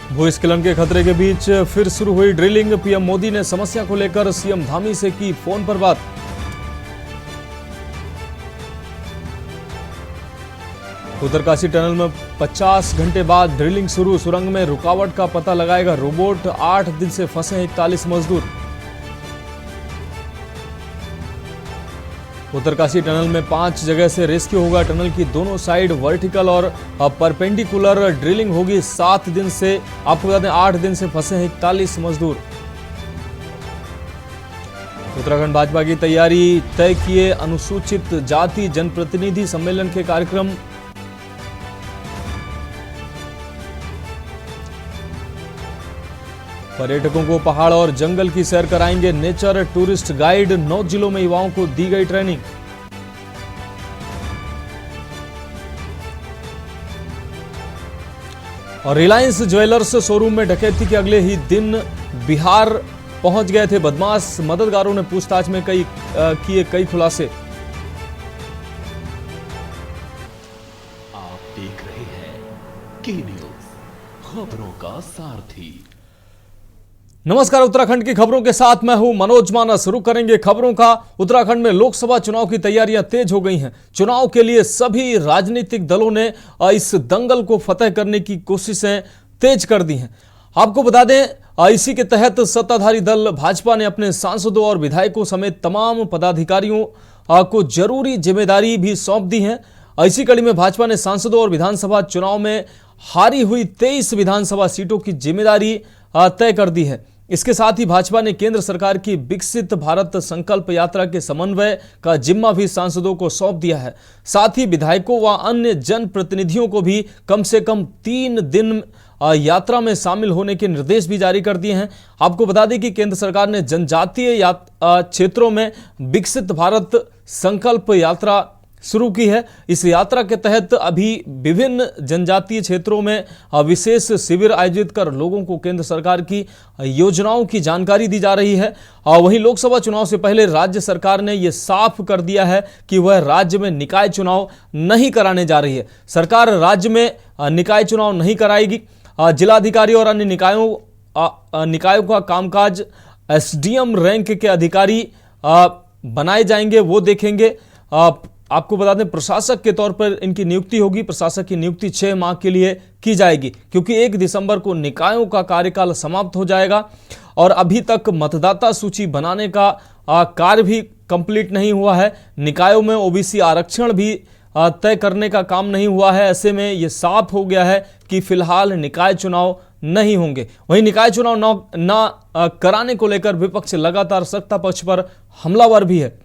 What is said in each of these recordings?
भूस्खलन के खतरे के बीच फिर शुरू हुई ड्रिलिंग। पीएम मोदी ने समस्या को लेकर सीएम धामी से की फोन पर बात। उत्तरकाशी टनल में 50 घंटे बाद ड्रिलिंग शुरू। सुरंग में रुकावट का पता लगाएगा रोबोट। 8 दिन से फंसे 41 मजदूर। उत्तरकाशी टनल में 5 जगह से रेस्क्यू होगा। टनल की दोनों साइड वर्टिकल और परपेंडिकुलर ड्रिलिंग होगी। 7 दिन से, आपको बता दें 8 दिन से फंसे हैं 41 मजदूर। उत्तराखंड भाजपा की तैयारी तय किए अनुसूचित जाति जनप्रतिनिधि सम्मेलन के कार्यक्रम। पर्यटकों को पहाड़ और जंगल की सैर कराएंगे नेचर टूरिस्ट गाइड। 9 जिलों में युवाओं को दी गई ट्रेनिंग। और रिलायंस ज्वेलर्स शोरूम में डकैती के अगले ही दिन बिहार पहुंच गए थे बदमाश। मददगारों ने पूछताछ में किए कई खुलासे। आप देख रहे हैं के न्यूज, खबरों का सारथी। नमस्कार, उत्तराखंड की खबरों के साथ मैं हूं मनोज मानस। शुरू करेंगे खबरों का। उत्तराखंड में लोकसभा चुनाव की तैयारियां तेज हो गई हैं। चुनाव के लिए सभी राजनीतिक दलों ने इस दंगल को फतेह करने की कोशिशें तेज कर दी हैं। आपको बता दें, इसी के तहत सत्ताधारी दल भाजपा ने अपने सांसदों और विधायकों समेत तमाम पदाधिकारियों को जरूरी जिम्मेदारी भी सौंप दी है। इसी कड़ी में भाजपा ने सांसदों और विधानसभा चुनाव में हारी हुई 23 विधानसभा सीटों की जिम्मेदारी तय कर दी है। इसके साथ ही भाजपा ने केंद्र सरकार की विकसित भारत संकल्प यात्रा के समन्वय का जिम्मा भी सांसदों को सौंप दिया है। साथ ही विधायकों व अन्य जनप्रतिनिधियों को भी कम से कम 3 दिन यात्रा में शामिल होने के निर्देश भी जारी कर दिए हैं। आपको बता दें कि केंद्र सरकार ने जनजातीय क्षेत्रों में विकसित भारत संकल्प यात्रा शुरू की है। इस यात्रा के तहत अभी विभिन्न जनजातीय क्षेत्रों में विशेष शिविर आयोजित कर लोगों को केंद्र सरकार की योजनाओं की जानकारी दी जा रही है। वहीं लोकसभा चुनाव से पहले राज्य सरकार ने यह साफ कर दिया है कि वह राज्य में निकाय चुनाव नहीं कराने जा रही है। सरकार राज्य में निकाय चुनाव नहीं कराएगी। जिलाधिकारी और अन्य निकायों का कामकाज एसडीएम रैंक के अधिकारी बनाए जाएंगे, वो देखेंगे। आपको बता दें, प्रशासक के तौर पर इनकी नियुक्ति होगी। प्रशासक की नियुक्ति 6 माह के लिए की जाएगी, क्योंकि 1 दिसंबर को निकायों का कार्यकाल समाप्त हो जाएगा और अभी तक मतदाता सूची बनाने का कार्य भी कंप्लीट नहीं हुआ है। निकायों में ओबीसी आरक्षण भी तय करने का काम नहीं हुआ है। ऐसे में यह साफ हो गया है कि फिलहाल निकाय चुनाव नहीं होंगे। वहीं निकाय चुनाव न कराने को लेकर विपक्ष लगातार सत्ता पक्ष पर हमलावर भी है।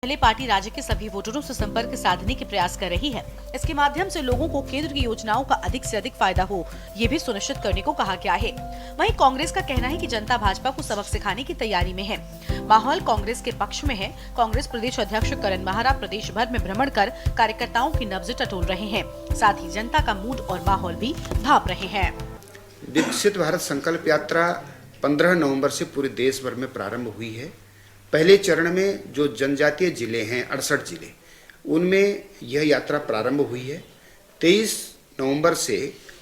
पहले पार्टी राज्य के सभी वोटरों से संपर्क साधने के प्रयास कर रही है। इसके माध्यम से लोगों को केंद्र की योजनाओं का अधिक से अधिक फायदा हो, ये भी सुनिश्चित करने को कहा गया है। वहीं कांग्रेस का कहना है कि जनता भाजपा को सबक सिखाने की तैयारी में है। माहौल कांग्रेस के पक्ष में है। कांग्रेस प्रदेश अध्यक्ष करण माहरा प्रदेश भर में भ्रमण कर कार्यकर्ताओं की नब्ज टटोल रहे हैं। साथ ही जनता का मूड और माहौल भी भाप रहे हैं। विकसित भारत संकल्प यात्रा 15 नवंबर से पूरे देश भर में प्रारंभ हुई है। पहले चरण में जो जनजातीय जिले हैं 68 जिले, उनमें यह यात्रा प्रारंभ हुई है। 23 नवंबर से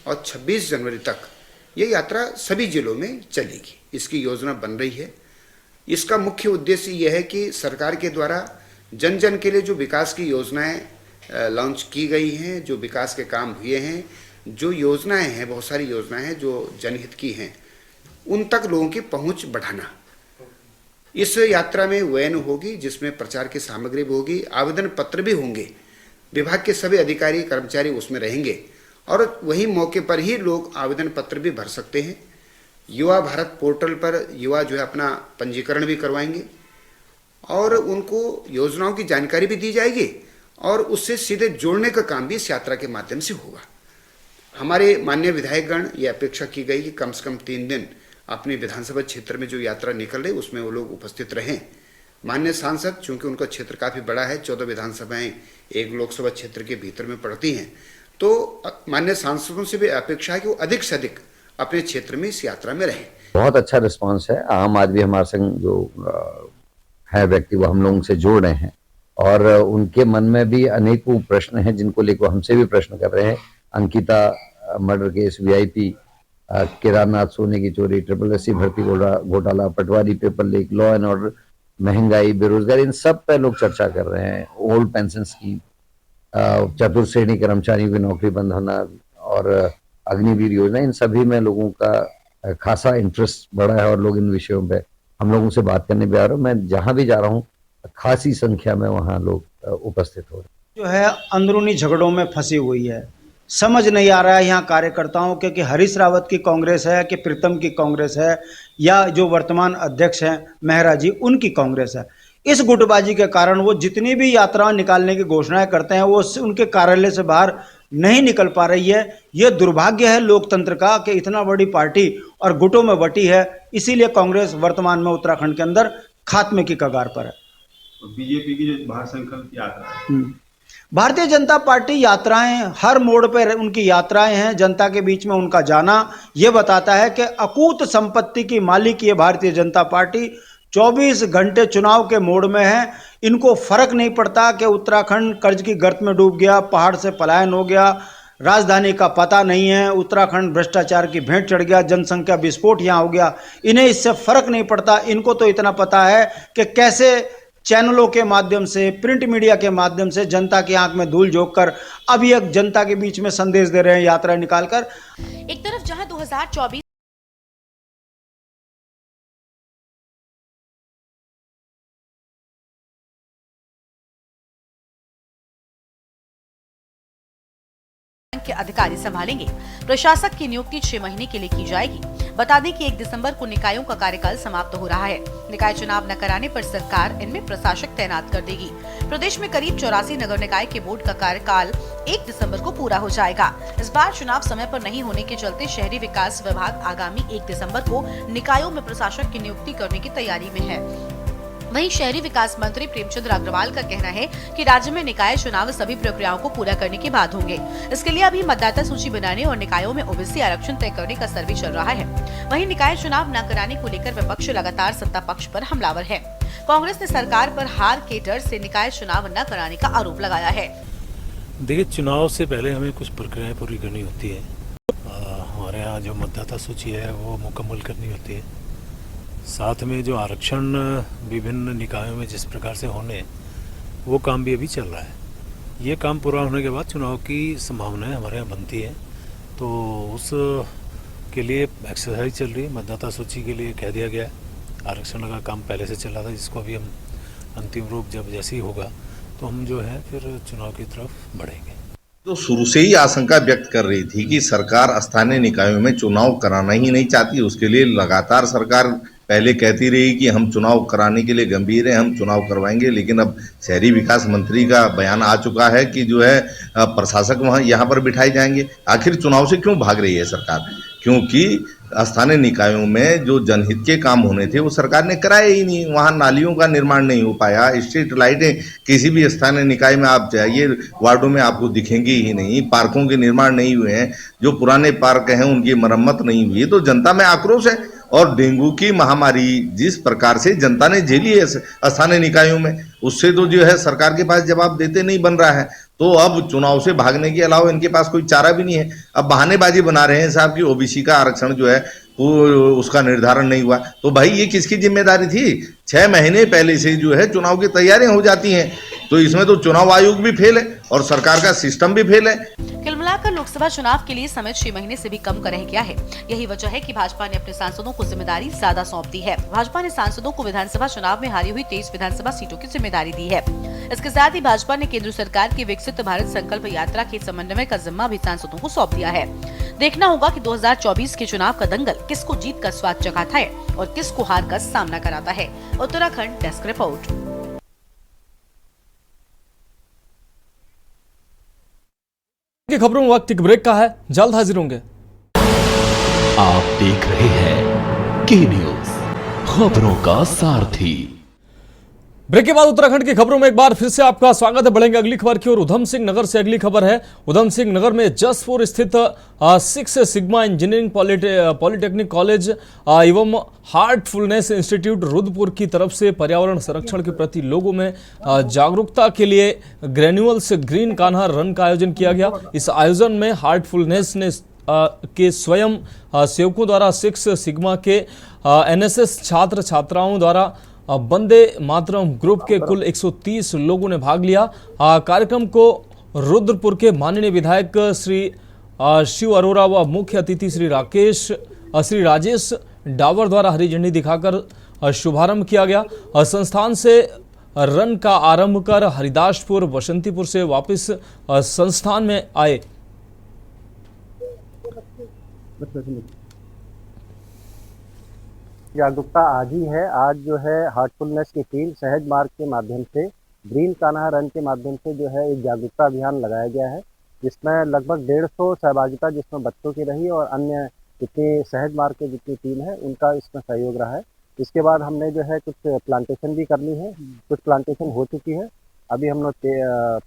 और 26 जनवरी तक ये यात्रा सभी जिलों में चलेगी, इसकी योजना बन रही है। इसका मुख्य उद्देश्य यह है कि सरकार के द्वारा जन जन के लिए जो विकास की योजनाएं लॉन्च की गई हैं, जो विकास के काम हुए हैं, जो योजनाएं हैं, बहुत सारी योजनाएं हैं जो जनहित की हैं, उन तक लोगों की पहुंच बढ़ाना। इस यात्रा में वैन होगी जिसमें प्रचार की सामग्री भी होगी, आवेदन पत्र भी होंगे, विभाग के सभी अधिकारी कर्मचारी उसमें रहेंगे और वही मौके पर ही लोग आवेदन पत्र भी भर सकते हैं। युवा भारत पोर्टल पर युवा जो है अपना पंजीकरण भी करवाएंगे और उनको योजनाओं की जानकारी भी दी जाएगी और उससे सीधे जोड़ने का काम भी इस यात्रा के माध्यम से होगा। हमारे माननीय विधायकगण ये अपेक्षा की गई कि कम से कम 3 दिन अपने विधानसभा क्षेत्र में जो यात्रा निकल रही उसमें वो लोग उपस्थित रहें। माननीय सांसद, चूंकि उनका क्षेत्र काफ़ी बड़ा है, 14 विधानसभाएं एक लोकसभा क्षेत्र के भीतर में पड़ती हैं, तो माननीय सांसदों से भी अपेक्षा है कि वो अधिक से अधिक अपने क्षेत्र में इस यात्रा में रहें। बहुत अच्छा रिस्पांस है। आम आदमी हमारे संग जो है व्यक्ति वो हम लोगों से जोड़ रहे हैं और उनके मन में भी अनेकों प्रश्न हैं जिनको लेकर हमसे भी प्रश्न कर रहे हैं। Ankita murder case, VIP, Kedarnath सोने की चोरी, SSC भर्ती घोटाला, पटवारी paper leak, law and order, महंगाई, बेरोजगारी, इन सब पे लोग चर्चा कर रहे हैं। ओल्ड पेंशन स्कीम, चतुर्थ श्रेणी कर्मचारियों की नौकरी बंद होना और अग्निवीर योजना, इन सभी में लोगों का खासा इंटरेस्ट बढ़ा है और लोग इन विषयों पे हम लोगों से बात करने भी आ रहे हैं। मैं जहां भी जा रहा हूं खासी संख्या में वहां लोग उपस्थित हो रहे हैं। जो है अंदरूनी झगड़ों में फंसी हुई है, समझ नहीं आ रहा है यहाँ कार्यकर्ताओं के कि हरीश रावत की कांग्रेस है कि प्रीतम की कांग्रेस है या जो वर्तमान अध्यक्ष हैं मेहरा जी उनकी कांग्रेस है। इस गुटबाजी के कारण वो जितनी भी यात्राएं निकालने की घोषणाएं करते हैं वो उनके कार्यालय से बाहर नहीं निकल पा रही है। ये दुर्भाग्य है लोकतंत्र का कि इतना बड़ी पार्टी और गुटों में बटी है। इसीलिए कांग्रेस वर्तमान में उत्तराखंड के अंदर खात्मे की कगार पर है। बीजेपी की जो महासंकल्प यात्रा है, भारतीय जनता पार्टी यात्राएं हर मोड़ पर उनकी यात्राएं हैं। जनता के बीच में उनका जाना ये बताता है कि अकूत संपत्ति की मालिक ये भारतीय जनता पार्टी 24 घंटे चुनाव के मोड में है। इनको फर्क नहीं पड़ता कि उत्तराखंड कर्ज की गर्त में डूब गया, पहाड़ से पलायन हो गया, राजधानी का पता नहीं है, उत्तराखंड भ्रष्टाचार की भेंट चढ़ गया, जनसंख्या विस्फोट यहाँ हो गया। इन्हें इससे फर्क नहीं पड़ता। इनको तो इतना पता है कि कैसे चैनलों के माध्यम से, प्रिंट मीडिया के माध्यम से जनता की आंख में धूल झोंक कर अब ये जनता के बीच में संदेश दे रहे हैं यात्रा निकालकर। एक तरफ जहां 2024 के अधिकारी संभालेंगे, प्रशासक की नियुक्ति 6 महीने के लिए की जाएगी। बता दें कि 1 दिसंबर को निकायों का कार्यकाल समाप्त हो रहा है। निकाय चुनाव न कराने पर सरकार इनमें प्रशासक तैनात कर देगी। प्रदेश में करीब 84 नगर निकाय के बोर्ड का कार्यकाल 1 दिसंबर को पूरा हो जाएगा। इस बार चुनाव समय पर नहीं होने के चलते शहरी विकास विभाग आगामी 1 दिसंबर को निकायों में प्रशासक की नियुक्ति करने की तैयारी में है। वहीं शहरी विकास मंत्री प्रेमचंद अग्रवाल का कहना है कि राज्य में निकाय चुनाव सभी प्रक्रियाओं को पूरा करने के बाद होंगे। इसके लिए अभी मतदाता सूची बनाने और निकायों में ओबीसी आरक्षण तय करने का सर्वे चल रहा है। वहीं निकाय चुनाव न कराने को लेकर विपक्ष लगातार सत्ता पक्ष पर हमलावर है। कांग्रेस ने सरकार पर हार के डर से निकाय चुनाव न कराने का आरोप लगाया है। देखिए, चुनाव से पहले हमें कुछ प्रक्रियाएं पूरी करनी होती है। हमारे यहाँ जो मतदाता सूची है वो मुकम्मल करनी होती है। साथ में जो आरक्षण विभिन्न निकायों में जिस प्रकार से होने, वो काम भी अभी चल रहा है। ये काम पूरा होने के बाद चुनाव की संभावनाएं हमारे यहाँ बनती है, तो उस के लिए एक्सरसाइज चल रही है। मतदाता सूची के लिए कह दिया गया है। आरक्षण का काम पहले से चल रहा था, जिसको अभी हम अंतिम रूप जब जैसे ही होगा तो हम जो है फिर चुनाव की तरफ बढ़ेंगे। तो शुरू से ही आशंका व्यक्त कर रही थी कि सरकार स्थानीय निकायों में चुनाव कराना ही नहीं चाहती। उसके लिए लगातार सरकार पहले कहती रही कि हम चुनाव कराने के लिए गंभीर हैं, हम चुनाव करवाएंगे, लेकिन अब शहरी विकास मंत्री का बयान आ चुका है कि जो है प्रशासक वहाँ यहाँ पर बिठाए जाएंगे। आखिर चुनाव से क्यों भाग रही है सरकार? क्योंकि स्थानीय निकायों में जो जनहित के काम होने थे वो सरकार ने कराए ही नहीं। वहाँ नालियों का निर्माण नहीं हो पाया, स्ट्रीट लाइटें किसी भी स्थानीय निकाय में आप जाइए वार्डों में आपको दिखेंगी ही नहीं, पार्कों के निर्माण नहीं हुए हैं, जो पुराने पार्क हैं उनकी मरम्मत नहीं हुई है। तो जनता में आक्रोश है। और डेंगू की महामारी जिस प्रकार से जनता ने झेली है स्थानीय निकायों में, उससे तो जो है सरकार के पास जवाब देते नहीं बन रहा है। तो अब चुनाव से भागने के अलावा इनके पास कोई चारा भी नहीं है। अब बहानेबाजी बना रहे हैं साहब कि ओबीसी का आरक्षण जो है वो उसका निर्धारण नहीं हुआ, तो भाई ये किसकी जिम्मेदारी थी? 6 महीने पहले से जो है चुनाव की तैयारियां हो जाती हैं, तो इसमें तो चुनाव आयोग भी फेल है और सरकार का सिस्टम भी फेल है। कुल मिलाकर लोकसभा चुनाव के लिए समय 6 महीने से भी कम का रह गया है। यही वजह है कि भाजपा ने अपने सांसदों को जिम्मेदारी ज्यादा सौंप दी है। भाजपा ने सांसदों को विधानसभा चुनाव में हारी हुई 23 विधानसभा सीटों की जिम्मेदारी दी है। इसके साथ ही भाजपा ने केंद्र सरकार की विकसित भारत संकल्प यात्रा के समन्वय का जिम्मा भी सांसदों को सौंप दिया है। देखना होगा कि 2024 के चुनाव का दंगल किसको जीत का स्वाद चखाता है और किसको हार का सामना कराता है। Uttarakhand desk report. की खबरों में वक्त एक ब्रेक का है, जल्द हाजिर होंगे। आप देख रहे हैं के न्यूज, खबरों का सारथी। ब्रेक के बाद उत्तराखंड की खबरों में एक बार फिर से आपका स्वागत है। बढ़ेंगे अगली खबर की ओर। उधम सिंह नगर से अगली खबर है। उधम सिंह नगर में जसपुर स्थित 6 सिग्मा इंजीनियरिंग पॉलिटेक्निक कॉलेज एवं हार्टफुलनेस इंस्टीट्यूट रुद्रपुर की तरफ से पर्यावरण संरक्षण के प्रति लोगों में जागरूकता के लिए ग्रेन्यूअल्स ग्रीन कान्हा रन का आयोजन किया गया। इस आयोजन में हार्टफुलनेस ने के स्वयं सेवकों द्वारा 6 सिग्मा के एनएसएस छात्र छात्राओं द्वारा वंदे मातरम ग्रुप के कुल 130 लोगों ने भाग लिया। कार्यक्रम को रुद्रपुर के माननीय विधायक श्री शिव अरोरा व मुख्य अतिथि श्री राजेश डावर द्वारा हरी झंडी दिखाकर शुभारंभ किया गया। संस्थान से रन का आरंभ कर हरिदासपुर बसंतीपुर से वापस संस्थान में आए। जागरूकता आज ही है। आज जो है हार्टफुलनेस की टीम सहज मार्ग के माध्यम से ग्रीन कान्हा रन के माध्यम से जो है एक जागरूकता अभियान लगाया गया है, जिसमें लगभग 150 सहभागिता जिसमें बच्चों की रही और अन्य जितनी सहज मार्ग की जितनी टीम है उनका इसमें सहयोग रहा है। इसके बाद हमने जो है कुछ प्लांटेशन भी करनी है, कुछ प्लांटेशन हो चुकी है, अभी हम लोग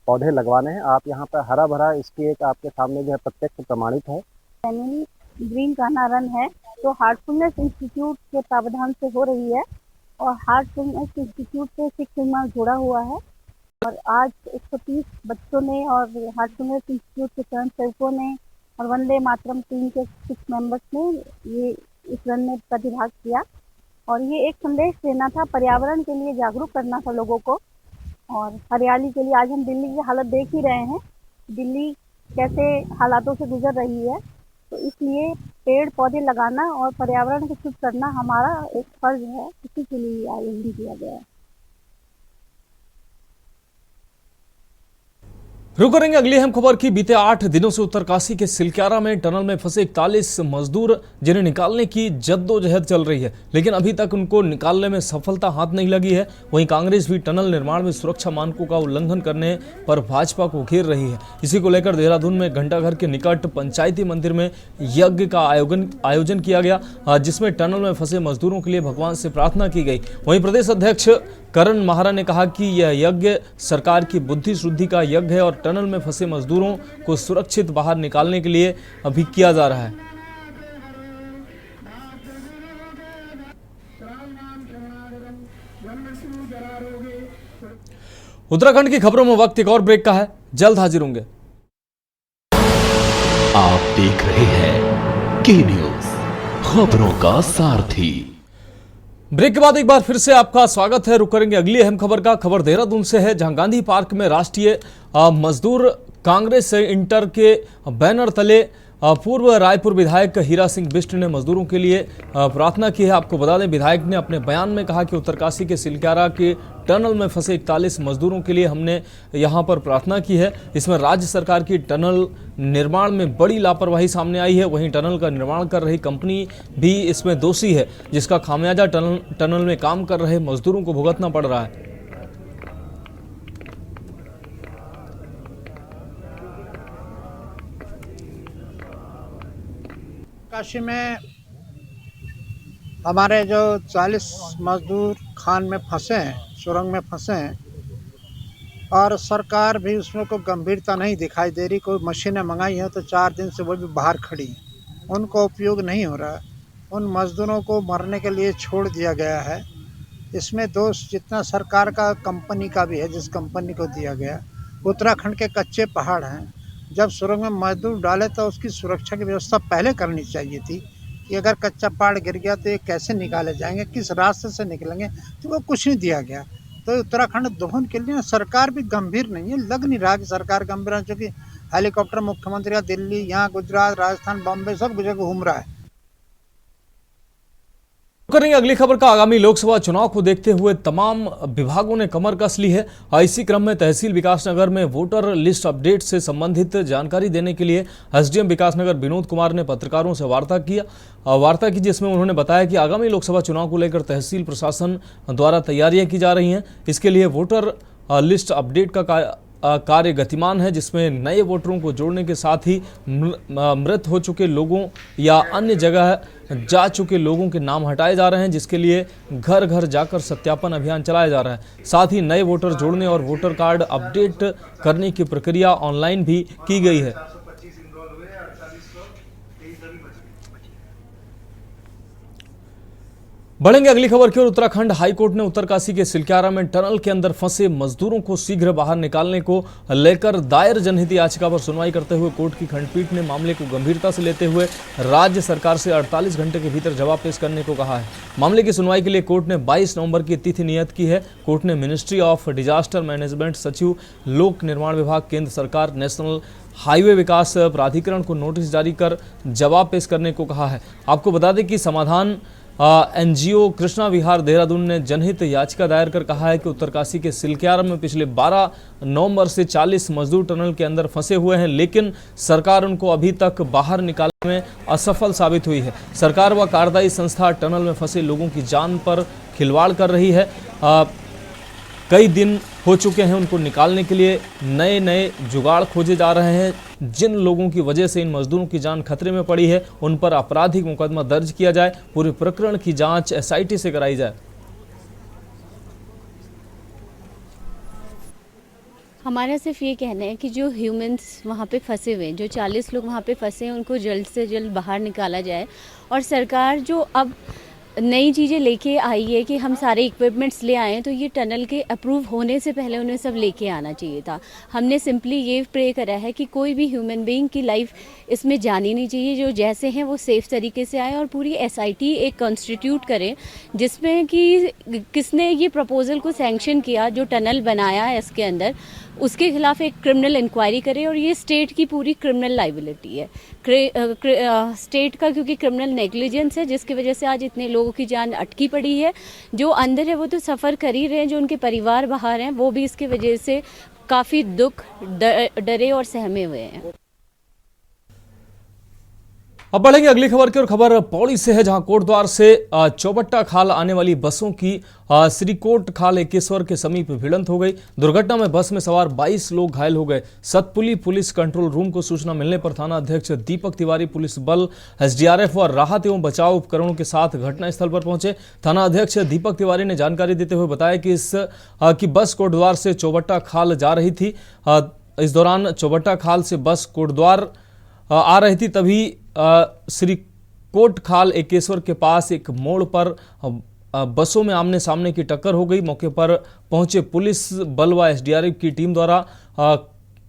पौधे लगवाने हैं। आप यहाँ पर हरा भरा इसकी एक आपके सामने जो है प्रत्यक्ष प्रमाणित है। ग्रीन कान्हा रन है तो हार्टफुलनेस इंस्टीट्यूट के प्रावधान से हो रही है और हार्टफुलनेस इंस्टीट्यूट से 6 सिग्मा जुड़ा हुआ है और आज 130 बच्चों ने और हार्टफुलनेस इंस्टीट्यूट के स्वयं सेवकों ने और वंदे मातरम टीम के 6 मेंबर्स ने ये इस रन में प्रतिभाग किया और ये एक संदेश देना था, पर्यावरण के लिए जागरूक करना था लोगों को और हरियाली के लिए। आज हम दिल्ली की हालत देख ही रहे हैं, दिल्ली कैसे हालातों से गुजर रही है, तो इसलिए पेड़ पौधे लगाना और पर्यावरण को शुद्ध करना हमारा एक फर्ज है, इसी के लिए आयोजन किया गया है। रुक करेंगे अगली अहम खबर की। बीते 8 दिनों से उत्तरकाशी के सिलक्यारा में टनल में फंसे 41 मजदूर जिन्हें निकालने की जद्दोजहद चल रही है, लेकिन अभी तक उनको निकालने में सफलता हाथ नहीं लगी है। वहीं कांग्रेस भी टनल निर्माण में सुरक्षा मानकों का उल्लंघन करने पर भाजपा को घेर रही है। इसी को लेकर देहरादून में घंटाघर के निकट पंचायती मंदिर में यज्ञ का आयोजन किया गया, जिसमें टनल में फंसे मजदूरों के लिए भगवान से प्रार्थना की गई। वहीं प्रदेश अध्यक्ष करण महारा ने कहा कि यह यज्ञ सरकार की बुद्धि शुद्धि का यज्ञ है और टनल में फंसे मजदूरों को सुरक्षित बाहर निकालने के लिए अभी किया जा रहा है। उत्तराखंड की खबरों में वक्त एक और ब्रेक का है, जल्द हाजिर होंगे। आप देख रहे हैं के न्यूज, खबरों का सारथी। ब्रेक के बाद एक बार फिर से आपका स्वागत है। रुक करेंगे अगली अहम खबर का। खबर देहरादून से है, जहां गांधी पार्क में राष्ट्रीय मजदूर कांग्रेस इंटर के बैनर तले पूर्व रायपुर विधायक हीरा सिंह बिष्ट ने मजदूरों के लिए प्रार्थना की है। आपको बता दें, विधायक ने अपने बयान में कहा कि उत्तरकाशी के सिलक्यारा के टनल में फंसे 41 मजदूरों के लिए हमने यहां पर प्रार्थना की है। इसमें राज्य सरकार की टनल निर्माण में बड़ी लापरवाही सामने आई है। वहीं टनल का निर्माण कर रही कंपनी भी इसमें दोषी है, जिसका खामियाजा टनल में काम कर रहे मजदूरों को भुगतना पड़ रहा है। काशी में हमारे जो 40 मजदूर खान में फंसे हैं, सुरंग में फंसे हैं और सरकार भी उसमें कोई गंभीरता नहीं दिखाई दे रही। कोई मशीनें मंगाई हैं तो 4 दिन से वो भी बाहर खड़ी हैं, उनको उपयोग नहीं हो रहा। उन मजदूरों को मरने के लिए छोड़ दिया गया है। इसमें दोष जितना सरकार का कंपनी का भी है, जिस कंपनी को दिया गया उत्तराखंड के कच्चे पहाड़ हैं। जब सुरंग में मजदूर डाले तो उसकी सुरक्षा की व्यवस्था पहले करनी चाहिए थी कि अगर कच्चा पहाड़ गिर गया तो ये कैसे निकाले जाएंगे, किस रास्ते से निकलेंगे, तो वो कुछ नहीं दिया गया। तो उत्तराखंड दोहन के लिए सरकार भी गंभीर नहीं है, लग नहीं रहा कि सरकार गंभीर है, क्योंकि हेलीकॉप्टर मुख्यमंत्री का दिल्ली, यहाँ गुजरात, राजस्थान, बॉम्बे सब जगह घूम रहा है। करेंगे अगली खबर का। आगामी लोकसभा चुनाव को देखते हुए तमाम विभागों ने कमर कस ली है। इसी क्रम में तहसील विकासनगर में वोटर लिस्ट अपडेट से संबंधित जानकारी देने के लिए एसडीएम विकासनगर विनोद कुमार ने पत्रकारों से वार्ता की, जिसमें उन्होंने बताया कि आगामी लोकसभा चुनाव को लेकर तहसील प्रशासन द्वारा तैयारियां की जा रही हैं। इसके लिए वोटर लिस्ट अपडेट का कार्य गतिमान है, जिसमें नए वोटरों को जोड़ने के साथ ही मृत हो चुके लोगों या अन्य जगह जा चुके लोगों के नाम हटाए जा रहे हैं, जिसके लिए घर घर जाकर सत्यापन अभियान चलाया जा रहा है। साथ ही नए वोटर जोड़ने और वोटर कार्ड अपडेट करने की प्रक्रिया ऑनलाइन भी की गई है। बढ़ेंगे अगली खबर की ओर। उत्तराखंड हाईकोर्ट ने उत्तरकाशी के सिलक्यारा में टनल के अंदर फंसे मजदूरों को शीघ्र बाहर निकालने को लेकर दायर जनहित याचिका पर सुनवाई करते हुए कोर्ट की खंडपीठ ने मामले को गंभीरता से लेते हुए राज्य सरकार से 48 घंटे के भीतर जवाब पेश करने को कहा है। मामले की सुनवाई के लिए कोर्ट ने 22 नवंबर की तिथि नियत की है। कोर्ट ने मिनिस्ट्री ऑफ डिजास्टर मैनेजमेंट, सचिव, लोक निर्माण विभाग, केंद्र सरकार, नेशनल हाईवे विकास प्राधिकरण को नोटिस जारी कर जवाब पेश करने को कहा है। आपको बता दें कि समाधान एनजीओ कृष्णा विहार देहरादून ने जनहित याचिका दायर कर कहा है कि उत्तरकाशी के सिलक्यारा में पिछले 12 नवंबर से 40 मजदूर टनल के अंदर फंसे हुए हैं, लेकिन सरकार उनको अभी तक बाहर निकालने में असफल साबित हुई है। सरकार व कार्यदायी संस्था टनल में फंसे लोगों की जान पर खिलवाड़ कर रही है। कई दिन हो चुके हैं, उनको निकालने के लिए नए नए जुगाड़ खोजे जा रहे हैं। जिन लोगों की वजह से इन मजदूरों की जान खतरे में पड़ी है, उन पर आपराधिक मुकदमा दर्ज किया जाए। पूरे प्रकरण की जांच एसआईटी से कराई जाए। हमारा सिर्फ ये कहना है कि जो ह्यूमंस वहाँ पे फंसे हुए हैं, जो 40 लोग वहाँ पे फंसे हैं, उनको जल्द से जल्द बाहर निकाला जाए। और सरकार जो अब नई चीज़ें लेके आई है कि हम सारे इक्विपमेंट्स ले आए हैं, तो ये टनल के अप्रूव होने से पहले उन्हें सब लेके आना चाहिए था। हमने सिंपली ये प्रे करा है कि कोई भी ह्यूमन बीइंग की लाइफ इसमें जानी नहीं चाहिए। जो जैसे हैं वो सेफ तरीके से आए और पूरी एसआईटी एक कॉन्स्टिट्यूट करें, जिसमें कि किसने ये प्रपोजल को सैंक्शन किया, जो टनल बनाया है इसके अंदर, उसके खिलाफ एक क्रिमिनल इंक्वायरी करे। और ये स्टेट की पूरी क्रिमिनल लाइबिलिटी है, स्टेट का, क्योंकि क्रिमिनल नेग्लिजेंस है, जिसकी वजह से आज इतने लोगों की जान अटकी पड़ी है। जो अंदर है वो तो सफ़र कर ही रहे हैं, जो उनके परिवार बाहर हैं वो भी इसकी वजह से काफ़ी दुख, डरे और सहमे हुए हैं। अब बढ़ेंगे अगली खबर की ओर। खबर पौड़ी से है, जहां कोटद्वार से चौबट्टा खाल आने वाली बसों की श्रीकोट खाल एकेश्वर के समीप भिड़ंत हो गई। दुर्घटना में बस में सवार 22 लोग घायल हो गए। सतपुली पुलिस कंट्रोल रूम को सूचना मिलने पर थाना अध्यक्ष दीपक तिवारी, पुलिस बल, एसडीआरएफ और राहत एवं बचाव उपकरणों के साथ घटनास्थल पर पहुंचे। थाना अध्यक्ष दीपक तिवारी ने जानकारी देते हुए बताया कि बस कोटद्वार से चौबट्टा खाल जा रही थी। इस दौरान चौबट्टा खाल से बस कोटद्वार आ रही थी, तभी श्रीकोट खाल एकेश्वर के पास एक मोड़ पर बसों में आमने सामने की टक्कर हो गई। मौके पर पहुंचे पुलिस बल व एसडीआरएफ की टीम द्वारा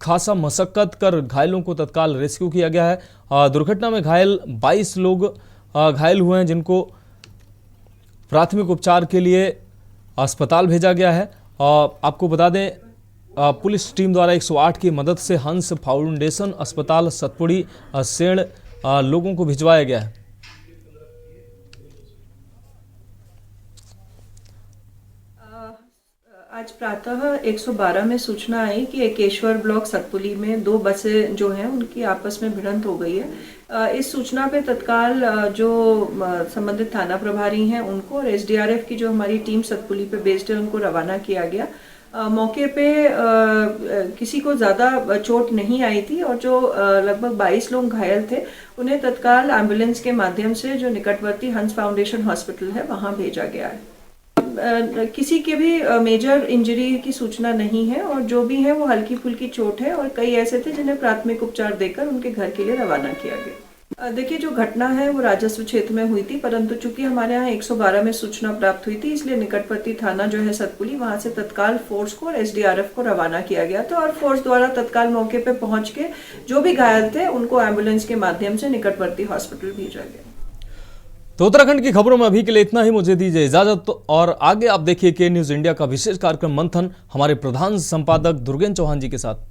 खासा मशक्कत कर घायलों को तत्काल रेस्क्यू किया गया है। दुर्घटना में घायल 22 लोग घायल हुए हैं, जिनको प्राथमिक उपचार के लिए अस्पताल भेजा गया है। आपको बता दें, पुलिस टीम द्वारा 108 की मदद से हंस फाउंडेशन अस्पताल सतपुड़ी सेण लोगों को भिजवाया गया है। आज प्रातः 112 में सूचना आई कि एकेश्वर ब्लॉक सतपुली में 2 बसें जो हैं उनकी आपस में भिड़ंत हो गई है। इस सूचना पे तत्काल जो संबंधित थाना प्रभारी हैं उनको और एसडीआरएफ की जो हमारी टीम सतपुली पे बेस्ड है उनको रवाना किया गया। मौके पे किसी को ज़्यादा चोट नहीं आई थी और जो लगभग 22 लोग घायल थे उन्हें तत्काल एम्बुलेंस के माध्यम से जो निकटवर्ती हंस फाउंडेशन हॉस्पिटल है वहाँ भेजा गया है। किसी के भी मेजर इंजरी की सूचना नहीं है और जो भी है वो हल्की फुल्की चोट है और कई ऐसे थे जिन्हें प्राथमिक उपचार देकर उनके घर के लिए रवाना किया गया। देखिए, जो घटना है वो राजस्व क्षेत्र में हुई थी, परंतु चूंकि हमारे यहाँ 112 में सूचना प्राप्त हुई थी, इसलिए निकटवर्ती थाना जो है सतपुली, वहां से तत्काल फोर्स को और एसडीआरएफ को रवाना किया गया था और फोर्स द्वारा तत्काल मौके पे पहुंच के जो भी घायल थे उनको एम्बुलेंस के माध्यम से निकटवर्ती हॉस्पिटल भेजा गया। तो उत्तराखंड की खबरों में अभी के लिए इतना ही। मुझे दीजिए इजाजत और आगे आप देखिए के न्यूज इंडिया का विशेष कार्यक्रम मंथन हमारे प्रधान संपादक दुर्गेन चौहान जी के साथ।